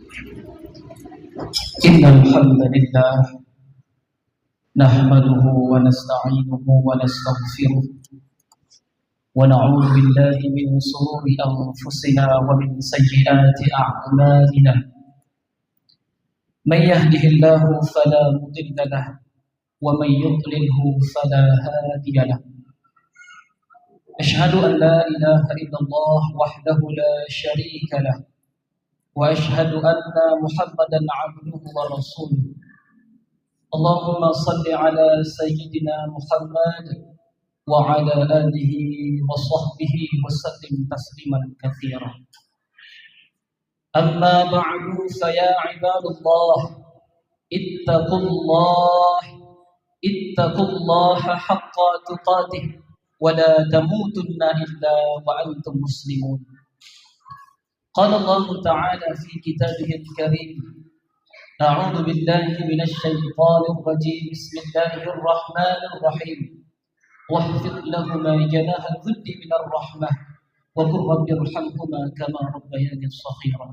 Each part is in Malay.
إن الحمد لله نحمده ونستعينه ونستغفره ونعوذ بالله من شرور أنفسنا ومن سيئات أعمالنا. من يهده الله فلا مضل له ومن يضلله فلا هادي له. أشهد أن لا إله إلا الله وحده لا شريك له وأشهد أن محمدا عبده ورسوله. اللهم صل على سيدنا محمد وعلى آله وصحبه وسلم تسليما كثيرا. أما بعد فيا عباد الله اتقوا الله حق تقاته ولا تموتن إلا وأنتم مسلمون. قال الله تعالى في كتابه الكريم: أعوذ بالله من الشيطان الرجيم. بسم الله الرحمن الرحيم. واخفض لهما جناح الذل من الرحمة وقل رب ارحمهما كما ربياني صغيرا.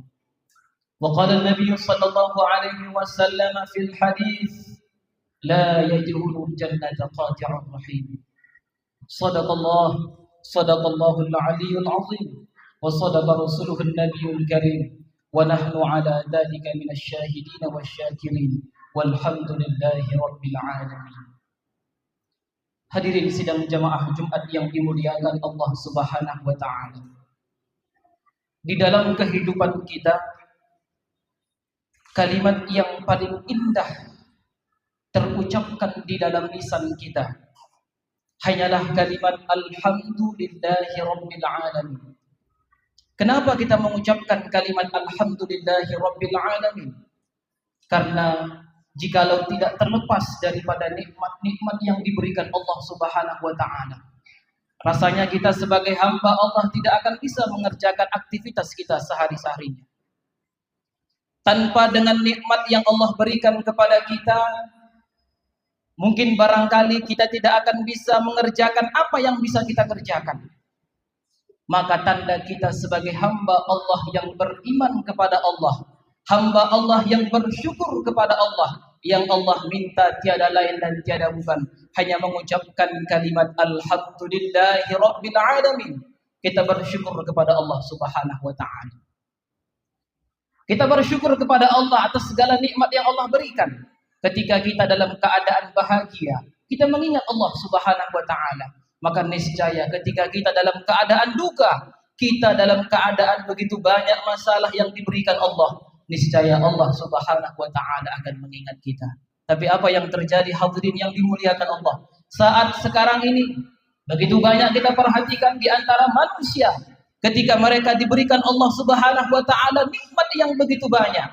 وقال النبي صلى الله عليه وسلم في الحديث: لا يدخل الجنة قاطع رحيم. صدق الله العلي العظيم وصدق رسوله النبي الكريم ونحن على ذلك من الشاهدين والشاكرين والحمد لله رب العالمين. Hadirin sidang jamaah Jumat yang dimuliakan Allah Subhanahu wa taala. Di dalam kehidupan kita, kalimat yang paling indah terucapkan di dalam lisan kita hanyalah kalimat alhamdulillahi rabbil alamin. Kenapa kita mengucapkan kalimat alhamdulillahi rabbil alamin? Karena jikalau tidak terlepas daripada nikmat-nikmat yang diberikan Allah Subhanahu wa taala, rasanya kita sebagai hamba Allah tidak akan bisa mengerjakan aktivitas kita sehari-harinya. Tanpa dengan nikmat yang Allah berikan kepada kita, mungkin barangkali kita tidak akan bisa mengerjakan apa yang bisa kita kerjakan. Maka tanda kita sebagai hamba Allah yang beriman kepada Allah, hamba Allah yang bersyukur kepada Allah, yang Allah minta tiada lain dan tiada bukan, hanya mengucapkan kalimat alhamdulillahi rabbil alamin. Kita bersyukur kepada Allah Subhanahu wa taala. Kita bersyukur kepada Allah atas segala nikmat yang Allah berikan. Ketika kita dalam keadaan bahagia, kita mengingat Allah Subhanahu wa taala. Maka niscaya ketika kita dalam keadaan duka, kita dalam keadaan begitu banyak masalah yang diberikan Allah, niscaya Allah Subhanahu wa taala akan mengingat kita. Tapi apa yang terjadi hadirin yang dimuliakan Allah? Saat sekarang ini begitu banyak kita perhatikan di antara manusia, ketika mereka diberikan Allah Subhanahu wa taala nikmat yang begitu banyak,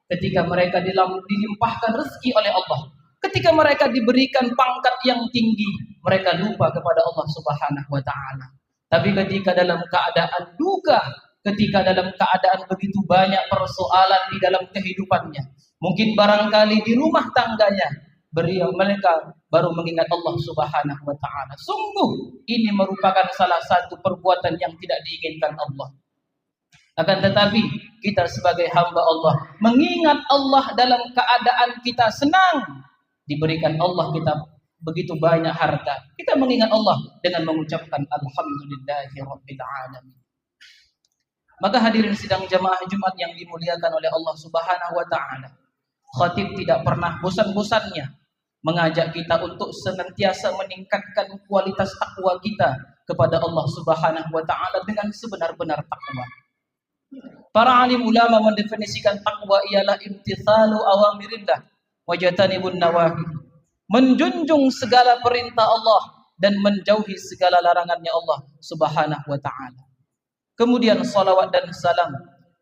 ketika mereka dilimpahkan rezeki oleh Allah, ketika mereka diberikan pangkat yang tinggi, mereka lupa kepada Allah Subhanahu wa taala. Tapi ketika dalam keadaan duka, ketika dalam keadaan begitu banyak persoalan di dalam kehidupannya, mungkin barangkali di rumah tangganya, mereka baru mengingat Allah Subhanahu wa taala. Sungguh ini merupakan salah satu perbuatan yang tidak diinginkan Allah. Akan tetapi kita sebagai hamba Allah mengingat Allah dalam keadaan kita senang, diberikan Allah kita begitu banyak harta, kita mengingat Allah dengan mengucapkan alhamdulillahi rabbil alamin. Maka hadirin sidang jamaah Jumat yang dimuliakan oleh Allah Subhanahu wa taala, khatib tidak pernah bosan-bosannya mengajak kita untuk senantiasa meningkatkan kualitas takwa kita kepada Allah Subhanahu wa taala dengan sebenar-benar takwa. Para alim ulama mendefinisikan takwa ialah imtithalu awamirillah wajatanibun nawahi, menjunjung segala perintah Allah dan menjauhi segala larangannya Allah Subhanahu wa taala. Kemudian salawat dan salam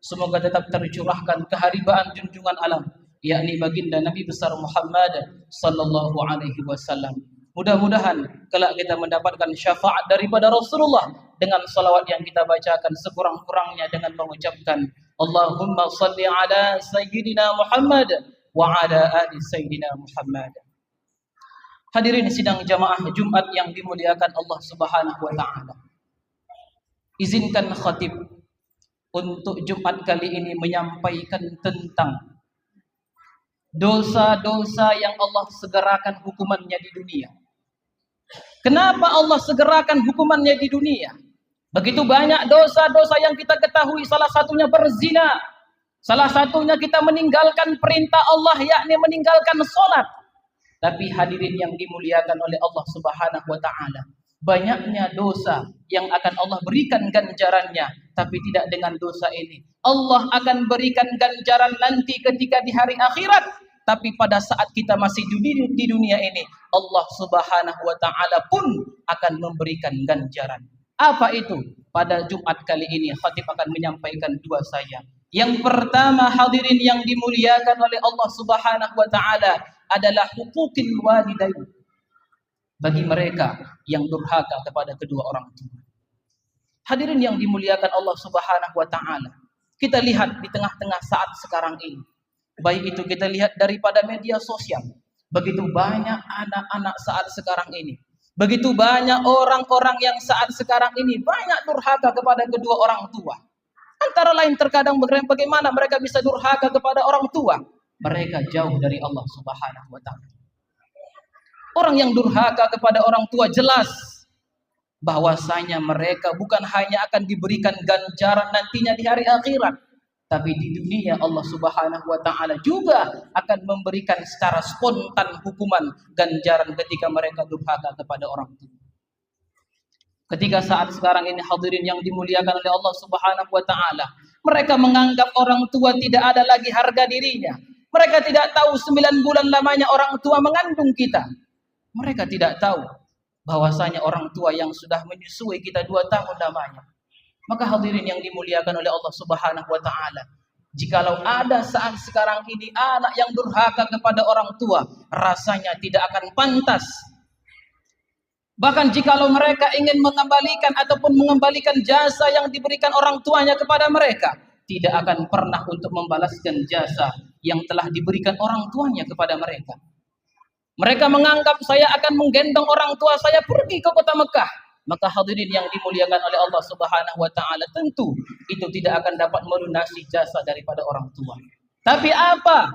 semoga tetap tercurahkan keharibaan junjungan alam, yakni baginda Nabi besar Muhammad sallallahu alaihi wasallam. Mudah-mudahan kelak kita mendapatkan syafaat daripada Rasulullah dengan salawat yang kita bacakan sekurang-kurangnya dengan mengucapkan Allahumma salli ala sayyidina Muhammad wa ala ali sayyidina Muhammad. Hadirin sidang jamaah Jumat yang dimuliakan Allah Subhanahu wa taala. Izinkan khatib untuk Jumat kali ini menyampaikan tentang dosa-dosa yang Allah segerakan hukumannya di dunia. Kenapa Allah segerakan hukumannya di dunia? Begitu banyak dosa-dosa yang kita ketahui, salah satunya berzina. Salah satunya kita meninggalkan perintah Allah, yakni meninggalkan sholat. Tapi hadirin yang dimuliakan oleh Allah Subhanahu wa ta'ala, banyaknya dosa yang akan Allah berikan ganjarannya, tapi tidak dengan dosa ini. Allah akan berikan ganjaran nanti ketika di hari akhirat, tapi pada saat kita masih di dunia ini, Allah Subhanahu wa ta'ala pun akan memberikan ganjaran. Apa itu? Pada Jumat kali ini khatib akan menyampaikan dua saja. Yang pertama, hadirin yang dimuliakan oleh Allah Subhanahu wa ta'ala, adalah hukukil walidain, bagi mereka yang durhaka kepada kedua orang tua. Hadirin yang dimuliakan Allah Subhanahu wa ta'ala, kita lihat di tengah-tengah saat sekarang ini, baik itu kita lihat daripada media sosial, begitu banyak anak-anak saat sekarang ini, begitu banyak orang-orang yang saat sekarang ini banyak durhaka kepada kedua orang tua. Antara lain terkadang bagaimana mereka bisa durhaka kepada orang tua? Mereka jauh dari Allah Subhanahu wa ta'ala. Orang yang durhaka kepada orang tua jelas bahwasanya mereka bukan hanya akan diberikan ganjaran nantinya di hari akhirat, tapi di dunia Allah Subhanahu wa ta'ala juga akan memberikan secara spontan hukuman ganjaran ketika mereka durhaka kepada orang tua. Ketika saat sekarang ini hadirin yang dimuliakan oleh Allah Subhanahu wa ta'ala, mereka menganggap orang tua tidak ada lagi harga dirinya. Mereka tidak tahu 9 bulan lamanya orang tua mengandung kita. Mereka tidak tahu bahwasanya orang tua yang sudah menyusui kita 2 tahun lamanya. Maka hadirin yang dimuliakan oleh Allah Subhanahu wa ta'ala, jikalau ada saat sekarang ini anak yang durhaka kepada orang tua, rasanya tidak akan pantas. Bahkan jikalau mereka ingin mengembalikan ataupun mengembalikan jasa yang diberikan orang tuanya kepada mereka, tidak akan pernah untuk membalaskan jasa yang telah diberikan orang tuanya kepada mereka. Mereka menganggap saya akan menggendong orang tua saya pergi ke kota Mekah. Maka hadirin yang dimuliakan oleh Allah Subhanahu wa ta'ala, tentu itu tidak akan dapat melunasi jasa daripada orang tua. Tapi apa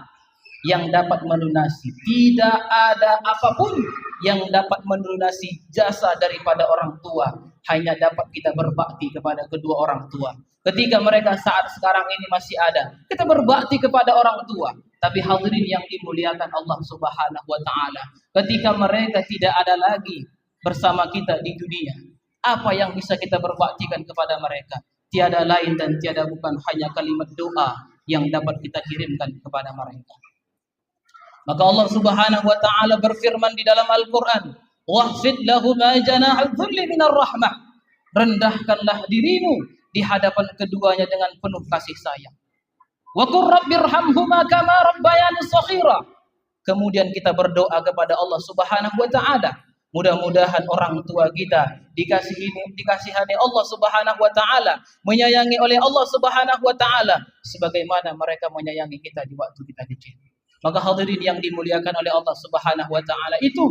yang dapat melunasi? Tidak ada apapun yang dapat melunasi jasa daripada orang tua. Hanya dapat kita berbakti kepada kedua orang tua. Ketika mereka saat sekarang ini masih ada, kita berbakti kepada orang tua. Tapi hadirin yang dimuliakan Allah Subhanahu wa ta'ala, ketika mereka tidak ada lagi bersama kita di dunia, apa yang bisa kita berbaktikan kepada mereka? Tiada lain dan tiada bukan hanya kalimat doa yang dapat kita kirimkan kepada mereka. Maka Allah Subhanahu wa ta'ala berfirman di dalam Al-Quran, "Wahfid lahum janahal dhulli minar rahmah." Rendahkanlah dirimu di hadapan keduanya dengan penuh kasih sayang. Wa qur rabbirhamhuma kama rabbayani shaghira. Kemudian kita berdoa kepada Allah Subhanahu wa ta'ala, mudah-mudahan orang tua kita dikasihani Allah Subhanahu wa ta'ala, menyayangi oleh Allah Subhanahu wa ta'ala sebagaimana mereka menyayangi kita di waktu kita kecil. Maka hadirin yang dimuliakan oleh Allah Subhanahu wa ta'ala, itu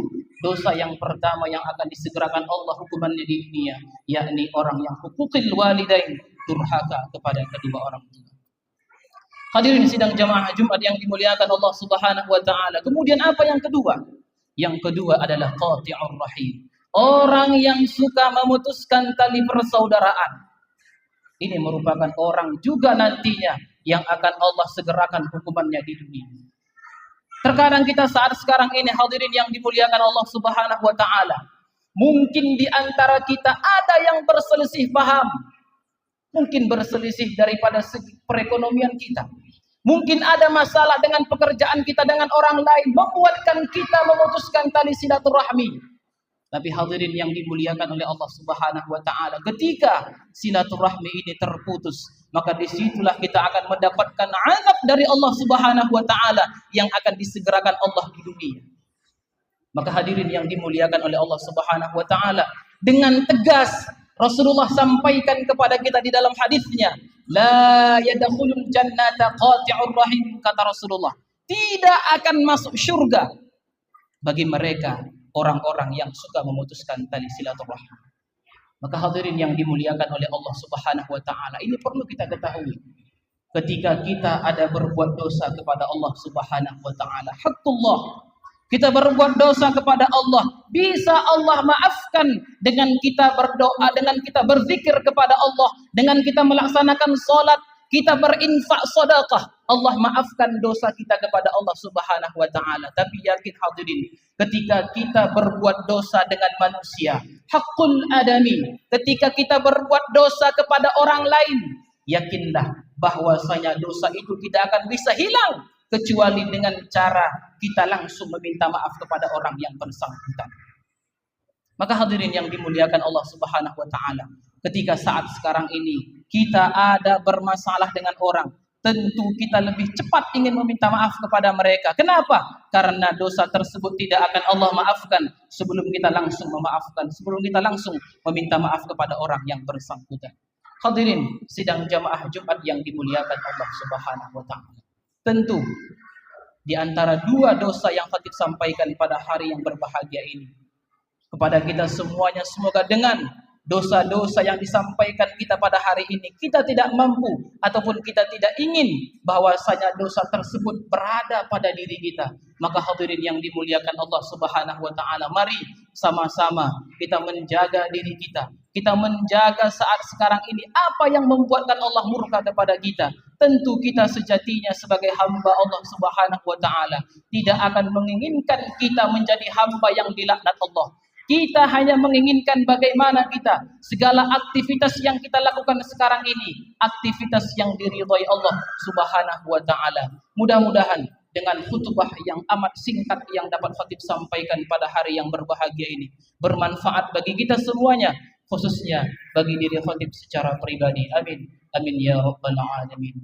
dosa yang pertama yang akan disegerakan Allah hukumannya di dunia, yakni orang yang hukukil walidain, durhaka kepada kedua orang tua. Hadirin sidang jamaah Jumat yang dimuliakan Allah Subhanahu wa ta'ala. Kemudian apa yang kedua? Yang kedua adalah qati'ur rahim. Orang yang suka memutuskan tali persaudaraan. Ini merupakan orang juga nantinya yang akan Allah segerakan hukumannya di dunia. Terkadang kita saat sekarang ini hadirin yang dimuliakan Allah Subhanahu wa ta'ala, mungkin di antara kita ada yang berselisih paham. Mungkin berselisih daripada segi perekonomian kita. Mungkin ada masalah dengan pekerjaan kita dengan orang lain, membuatkan kita memutuskan tali silaturahmi. Tapi hadirin yang dimuliakan oleh Allah Subhanahu wa ta'ala, ketika silaturahmi ini terputus, maka disitulah kita akan mendapatkan azab dari Allah Subhanahu wa ta'ala yang akan disegerakan Allah di dunia. Maka hadirin yang dimuliakan oleh Allah Subhanahu wa ta'ala, dengan tegas Rasulullah sampaikan kepada kita di dalam hadisnya, la yadkhulul jannata qati'ur rahim, kata Rasulullah, tidak akan masuk surga bagi mereka orang-orang yang suka memutuskan tali silaturahmi. Maka hadirin yang dimuliakan oleh Allah Subhanahu wa taala, ini perlu kita ketahui. Ketika kita ada berbuat dosa kepada Allah Subhanahu wa taala, haqqullah, kita berbuat dosa kepada Allah, bisa Allah maafkan dengan kita berdoa, dengan kita berzikir kepada Allah, dengan kita melaksanakan salat, kita berinfak sedekah, Allah maafkan dosa kita kepada Allah Subhanahu wa taala. Tapi yakin hadirin, ketika kita berbuat dosa dengan manusia, hakul adami, ketika kita berbuat dosa kepada orang lain, yakinlah bahwasanya dosa itu tidak akan bisa hilang kecuali dengan cara kita langsung meminta maaf kepada orang yang bersangkutan. Maka hadirin yang dimuliakan Allah Subhanahu wa taala, ketika saat sekarang ini kita ada bermasalah dengan orang, tentu kita lebih cepat ingin meminta maaf kepada mereka. Kenapa? Karena dosa tersebut tidak akan Allah maafkan sebelum kita langsung memaafkan, sebelum kita langsung meminta maaf kepada orang yang bersangkutan. Hadirin sidang jamaah Jumat yang dimuliakan Allah Subhanahu wa taala. Tentu di antara dua dosa yang Khatib sampaikan pada hari yang berbahagia ini kepada kita semuanya, semoga dengan dosa-dosa yang disampaikan kita pada hari ini, kita tidak mampu ataupun kita tidak ingin bahwasanya dosa tersebut berada pada diri kita. Maka hadirin yang dimuliakan Allah Subhanahu wa taala, mari sama-sama kita menjaga diri kita. Kita menjaga saat sekarang ini apa yang membuatkan Allah murka kepada kita. Tentu kita sejatinya sebagai hamba Allah Subhanahu wa taala tidak akan menginginkan kita menjadi hamba yang dilaknat Allah. Kita hanya menginginkan bagaimana kita segala aktivitas yang kita lakukan sekarang ini, aktivitas yang diridhai Allah Subhanahu wa taala. Mudah-mudahan dengan khutbah yang amat singkat yang dapat Khatib sampaikan pada hari yang berbahagia ini bermanfaat bagi kita semuanya, khususnya bagi diri Khatib secara pribadi. Amin. Amin ya rabbal alamin.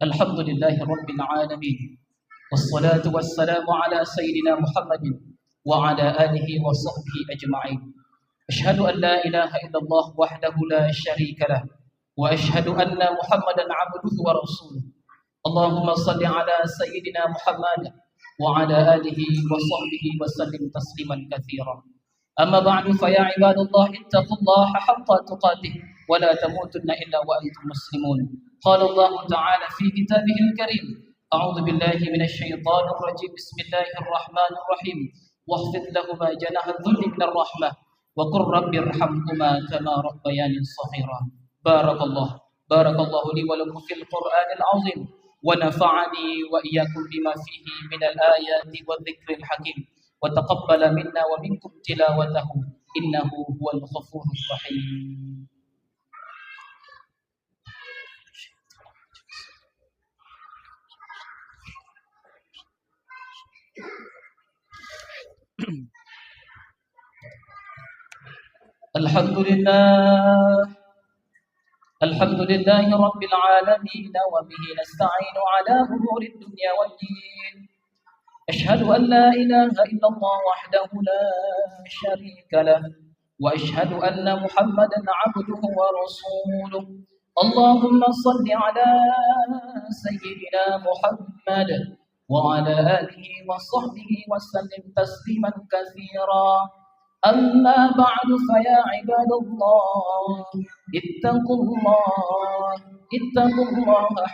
Alhamdulillahi rabbil alamin. Wassalatu wassalamu ala sayyidina Muhammadin wa ala alihi wa sahbihi ajma'in. Asyhadu an la ilaha illallah wahdahu la syarika lah wa asyhadu anna Muhammadan abduhu wa rasuluh. Allahumma salli ala sayyidina Muhammad wa ala alihi wa sahbihi wa sallim tasliman katsiran. Amma ba'du, fa ya ibadallah ittaqullaha haqqa tuqatih wa la tamutunna illa wa antum muslimun. Qala Allah ta'ala fi kitabihil karim, a'udzu billahi minasy syaithanir rajim. Bismillahir rahmanir rahim. Wakhfid lahuma janaha dhulli minar rahmah wa qur rabbirhamhuma kama rabbayani shaghira. Barakallahu li wa lakum fil Qur'anil azim wa nafa'ani wa iyyakum bima fihi minal ayati wadh-dhikril hakim wa taqabbala minna wa minkum tilawatahu innahu huwal ghafurur rahim. Alhamdulillahi rabbil alamin wa bihi nasta'inu ala umuri dunya wad din. Ashhadu an la ilaha illallah wahdahu la syarika lah wa ashhadu anna Muhammadan 'abduhu wa rasuluh. Allahumma shalli ala sayyidina Muhammad wa ala alihi wa sahbihi wa sallim tasliman katsira. أما بعد فيا عباد الله اتقوا الله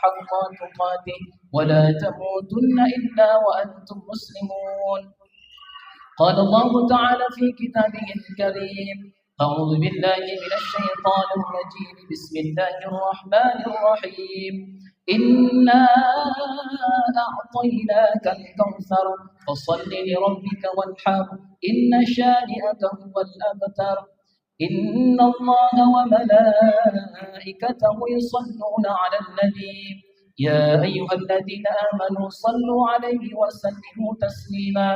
حق تقاته ولا تموتن إلا وأنتم مسلمون. قال الله تعالى في كتابه الكريم، أعوذ بالله من الشيطان الرجيم، بسم الله الرحمن الرحيم. إنا أعطيناك الكوثر فصل لربك وانحر إن شانئك هو الأبتر. إن الله وملائكته يصلون على النبي يا أيها الذين آمنوا صلوا عليه وسلموا تسليما.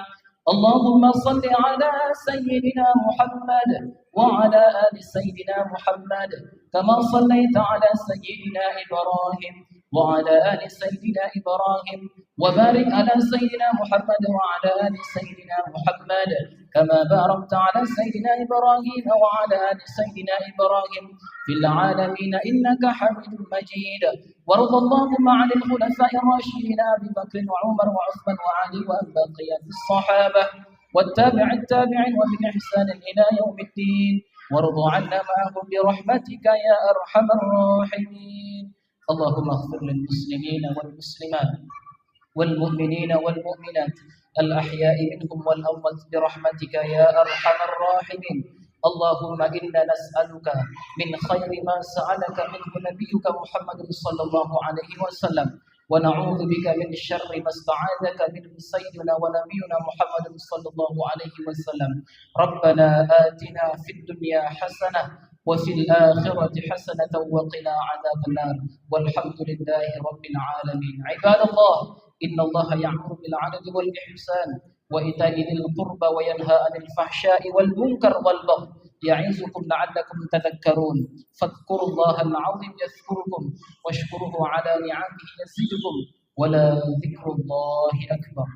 اللهم صل على سيدنا محمد وعلى آل سيدنا محمد كما صليت على سيدنا إبراهيم وعلى آل سيدنا إبراهيم وبارك على سيدنا محمد وعلى آل سيدنا محمد كما باركت على سيدنا إبراهيم وعلى آل سيدنا إبراهيم في العالمين إنك حميد مجيد. وارض اللهم عن الخلفاء الراشدين أبي بكر وعمر وعثمان وعلي وأن بقية الصحابة والتابع التابعين وبإحسان إلى يوم الدين، وارض عنا معهم برحمتك يا أرحم الراحمين. اللهم اغفر للمسلمين والمسلمات والمؤمنين والمؤمنات الأحياء منهم والأموات برحمتك يا أرحم الراحمين. اللهم إنا نسألك من خير ما سألك منه نبيك محمد صلى الله عليه وسلم، ونعوذ بك من شر ما استعاذك منه سيدنا ونبينا محمد صلى الله عليه وسلم. ربنا آتنا في الدنيا حسنة وفي الآخرة حسنة وقنا عذاب النار، والحمد لله رب العالمين. عباد الله، إن الله يأمر بالعدل والإحسان وإيتاء ذي القربى وينهى عن الفحشاء والمنكر والبغي يعظكم لعلكم تذكرون. فاذكروا الله العظيم يذكركم واشكروه على نعمه يزدكم ولذكر الله أكبر.